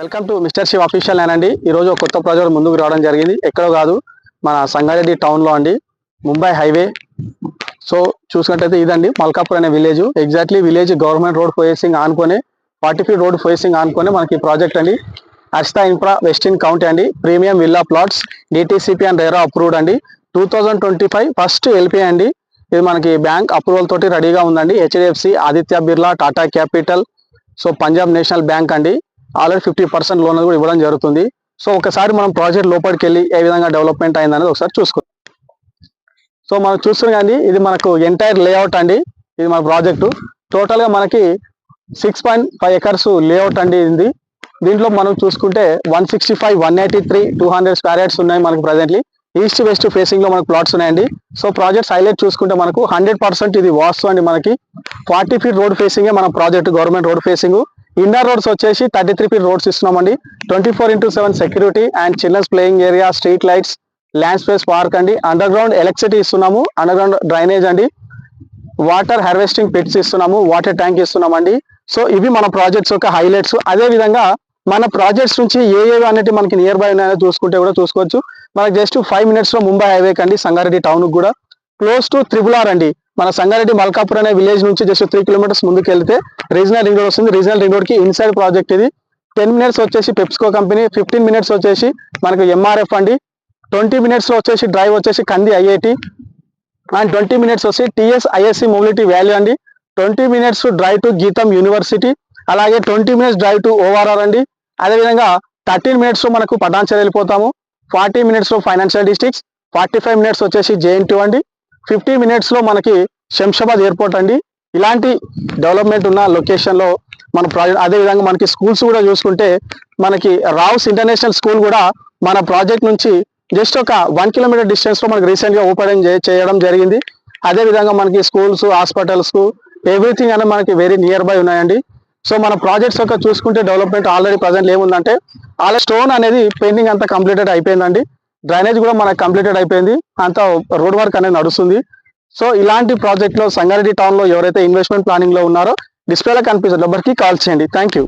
Welcome to mister Shiv official అండి. ఈరోజు ఒక కొత్త ప్రాజెక్ట్ ముందుకు రావడం జరిగింది. ఎక్కడో కాదు, మన సంగారెడ్డి టౌన్లో అండి, ముంబై హైవే. సో చూసుకుంటే ఇదండి మల్కాపూర్ అనే village. Exactly village government road facing ఆనుకొని 40 ఫీట్ రోడ్ ఫేసింగ్ ఆనుకొని మనకి ప్రాజెక్ట్ అండి. అర్స్తా ఇన్ఫ్రా వెస్టిన్ కౌంటీ అండి. Premium villa plots DTCP and RERA approved అండి. 2025 ఫస్ట్ ఎల్పీ అండి. ఇది మనకి బ్యాంక్ అప్రూవల్ తోటి రెడీగా ఉందండి. HDFC, Aditya Birla, Tata capital, so Punjab national bank అండి. ఆల్రెడీ 50% లోన్ కూడా ఇవ్వడం జరుగుతుంది. సో ఒకసారి మనం ప్రాజెక్ట్ లోపలికి వెళ్ళి ఏ విధంగా డెవలప్మెంట్ అయిందనేది ఒకసారి చూసుకో. సో మనం చూస్తున్నాం అండి, ఇది మనకు ఎంటైర్ లేఅవుట్ అండి. ఇది మన ప్రాజెక్టు టోటల్ గా మనకి 6.5 ఎకర్స్ లేఅవుట్ అండి. ఇది దీంట్లో మనం చూసుకుంటే 165, 183, 200 స్క్వేర్ యార్డ్స్ ఉన్నాయి మనకు ప్రజెంట్లీ. ఈస్ట్ వెస్ట్ ఫేసింగ్ లో మనకు ప్లాట్స్ ఉన్నాయండి. సో ప్రాజెక్ట్స్ హైలైట్ చూసుకుంటే మనకు 100% ఇది వాస్తు అండి. మనకి 40 ఫీట్ రోడ్ ఫేసింగ్ మన project, government road facing. Inner roads వచ్చేసి 33 ఫీట్ రోడ్స్ ఇస్తున్నామండి. 24/7 security and children's playing area, street lights, land space park అండి. అండర్ గ్రౌండ్ ఎలక్ట్రిసిటీ ఇస్తున్నాము, అండర్ గ్రౌండ్ డ్రైనేజ్ అండి, వాటర్ హార్వెస్టింగ్ పిట్స్ ఇస్తున్నాము, వాటర్ ట్యాంక్ ఇస్తున్నామండి. So ఇవి మన ప్రాజెక్ట్స్ యొక్క హైలైట్స్. అదే విధంగా మన ప్రాజెక్ట్స్ నుంచి ఏవి అనేది మనకి నియర్ బై ఉన్నాయో చూసుకుంటే కూడా చూసుకోవచ్చు. మనకి జస్ట్ 5 minutes లో ముంబై హైవే కండి, సంగారెడ్డి టౌన్ కూడా క్లోజ్ టు RRR అండి. మన సంగారెడ్డి మల్కాపూర్ అనే విలేజ్ నుంచి జస్ట్ 3 kilometers ముందుకు వెళ్తే రీజనల్ రింగ్ రోడ్ వస్తుంది. రీజనల్ రింగ్ రోడ్ కి ఇన్సైడ్ ప్రాజెక్ట్ ఇది. 10 minutes వచ్చేసి పెప్స్కో కంపెనీ, 15 minutes వచ్చేసి మనకు ఎంఆర్ఎఫ్ అండి, 20 minutes లో వచ్చేసి డ్రైవ్ వచ్చేసి కంది ఐఐటి, అండ్ 20 minutes వచ్చి TSISC మొబిలిటీ వాల్యూ అండి. 20 minutes డ్రైవ్ టు గీతం యూనివర్సిటీ, అలాగే 20 minutes డ్రైవ్ టు ORR అండి. అదేవిధంగా 13 minutes లో మనకు పటాన్చెరు వెళ్ళిపోతాము, 40 minutes లో ఫైనాన్షియల్ డిస్ట్రిక్ట్స్, 45 minutes వచ్చేసి JNT అండి, 50 minutes లో మనకి శంషాబాద్ ఎయిర్పోర్ట్ అండి. ఇలాంటి డెవలప్మెంట్ ఉన్న లొకేషన్ లో మన ప్రాజెక్ట్. అదేవిధంగా మనకి స్కూల్స్ కూడా చూసుకుంటే మనకి రావుస్ ఇంటర్నేషనల్ స్కూల్ కూడా మన ప్రాజెక్ట్ నుంచి జస్ట్ ఒక 1 kilometer డిస్టెన్స్ లో మనకి రీసెంట్ గా ఓపెన్ చేయడం జరిగింది. అదేవిధంగా మనకి స్కూల్స్, హాస్పిటల్స్, ఎవ్రీథింగ్ అనేది మనకి వెరీ నియర్ బై ఉన్నాయండి. సో మన ప్రాజెక్ట్స్ యొక్క చూసుకుంటే డెవలప్మెంట్ ఆల్రెడీ ప్రజెంట్ ఏముందంటే ఆల్రెడీ స్టోన్ అనేది పెయింటింగ్ అంతా కంప్లీటెడ్ అయిపోయిందండి. డ్రైనేజ్ కూడా మనకు కంప్లీటెడ్ అయిపోయింది, అంతా రోడ్ వర్క్ అనేది నడుస్తుంది. సో ఇలాంటి ప్రాజెక్ట్ లో సంగారెడ్డి టౌన్ లో ఎవరైతే ఇన్వెస్ట్మెంట్ ప్లానింగ్ లో ఉన్నారో డిస్ప్లేలో కనిపిస్తున్న నెంబర్కి కాల్ చేయండి. Thank you.